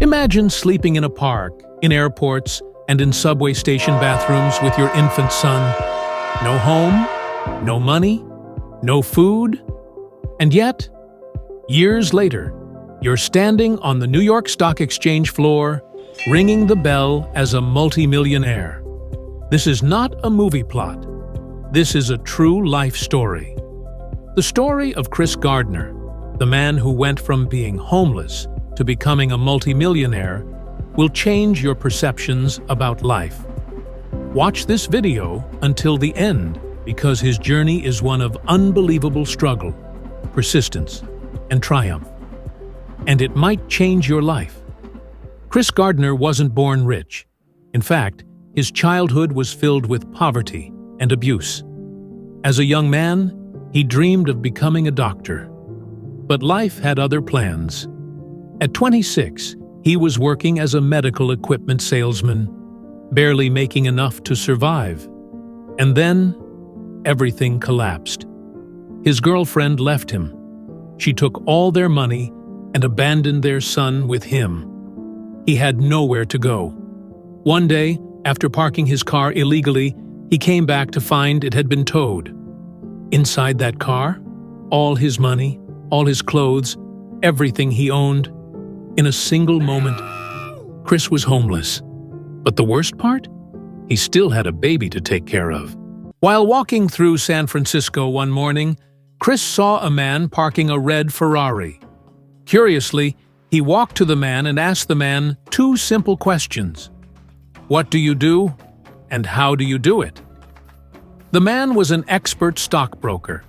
Imagine sleeping in a park, in airports, and in subway station bathrooms with your infant son. No home, no money, no food. And yet, years later, you're standing on the New York Stock Exchange floor, ringing the bell as a multi-millionaire. This is not a movie plot. This is a true life story. The story of Chris Gardner, the man who went from being homeless to becoming a multi-millionaire, will change your perceptions about life. Watch this video until the end because his journey is one of unbelievable struggle, persistence, and triumph. And it might change your life. Chris Gardner wasn't born rich. In fact, his childhood was filled with poverty and abuse. As a young man, he dreamed of becoming a doctor. But life had other plans. At 26, he was working as a medical equipment salesman, barely making enough to survive. And then, everything collapsed. His girlfriend left him. She took all their money and abandoned their son with him. He had nowhere to go. One day, after parking his car illegally, he came back to find it had been towed. Inside that car, all his money, all his clothes, everything he owned. In a single moment, Chris was homeless. But the worst part? He still had a baby to take care of. While walking through San Francisco one morning, Chris saw a man parking a red Ferrari. Curiously, he walked to the man and asked the man two simple questions. What do you do, and how do you do it? The man was an expert stockbroker,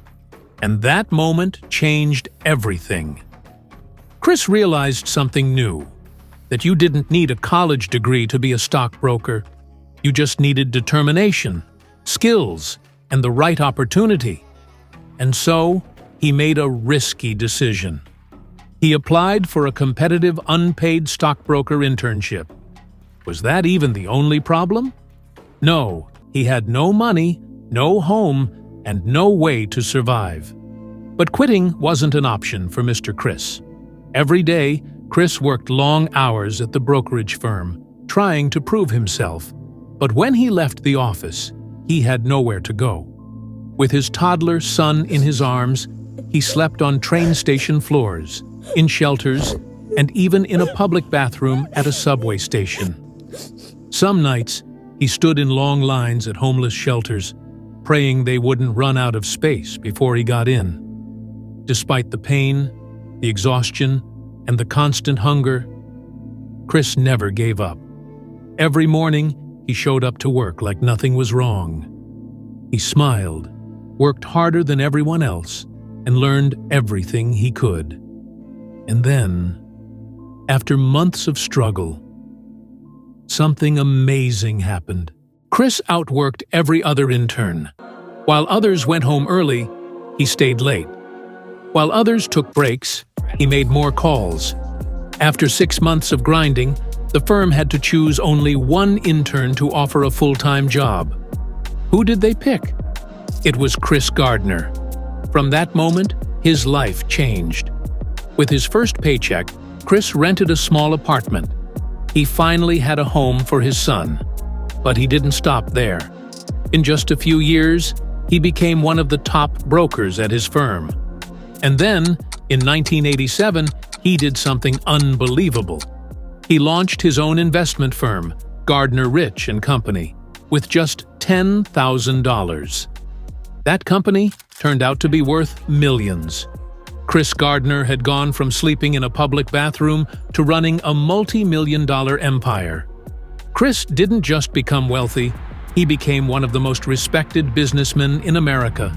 and that moment changed everything. Chris realized something new, that you didn't need a college degree to be a stockbroker. You just needed determination, skills, and the right opportunity. And so, he made a risky decision. He applied for a competitive unpaid stockbroker internship. Was that even the only problem? No, he had no money, no home, and no way to survive. But quitting wasn't an option for Mr. Chris. Every day, Chris worked long hours at the brokerage firm, trying to prove himself. But when he left the office, he had nowhere to go. With his toddler son in his arms, he slept on train station floors, in shelters, and even in a public bathroom at a subway station. Some nights, he stood in long lines at homeless shelters, praying they wouldn't run out of space before he got in. Despite the pain, the exhaustion, and the constant hunger, Chris never gave up. Every morning, he showed up to work like nothing was wrong. He smiled, worked harder than everyone else, and learned everything he could. And then, after months of struggle, something amazing happened. Chris outworked every other intern. While others went home early, he stayed late. While others took breaks, he made more calls. After 6 months of grinding, the firm had to choose only one intern to offer a full-time job. Who did they pick? It was Chris Gardner. From that moment, his life changed. With his first paycheck, Chris rented a small apartment. He finally had a home for his son. But he didn't stop there. In just a few years, he became one of the top brokers at his firm. And then, in 1987, he did something unbelievable. He launched his own investment firm, Gardner Rich & Company, with just $10,000. That company turned out to be worth millions. Chris Gardner had gone from sleeping in a public bathroom to running a multi-million-dollar empire. Chris didn't just become wealthy, he became one of the most respected businessmen in America.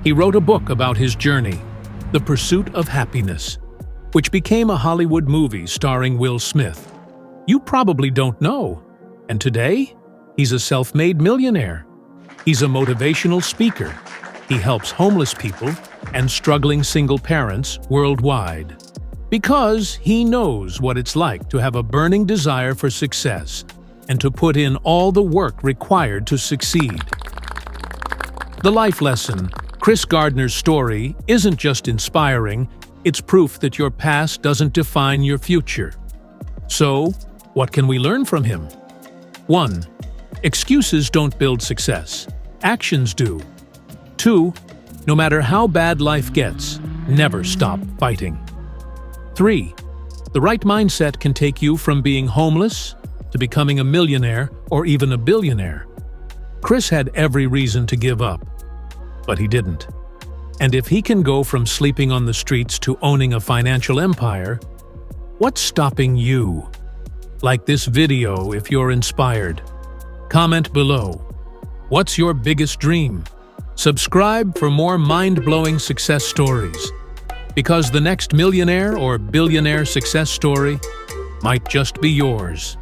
He wrote a book about his journey, The Pursuit of Happiness, which became a Hollywood movie starring Will Smith. You probably don't know. And today, he's a self-made millionaire. He's a motivational speaker. He helps homeless people and struggling single parents worldwide. Because he knows what it's like to have a burning desire for success and to put in all the work required to succeed. The life lesson, Chris Gardner's story, isn't just inspiring, it's proof that your past doesn't define your future. So, what can we learn from him? 1. Excuses don't build success. Actions do. 2. No matter how bad life gets, never stop fighting. 3. The right mindset can take you from being homeless to becoming a millionaire or even a billionaire. Chris had every reason to give up, but he didn't. And if he can go from sleeping on the streets to owning a financial empire, what's stopping you? Like this video if you're inspired. Comment below. What's your biggest dream? Subscribe for more mind-blowing success stories. Because the next millionaire or billionaire success story might just be yours.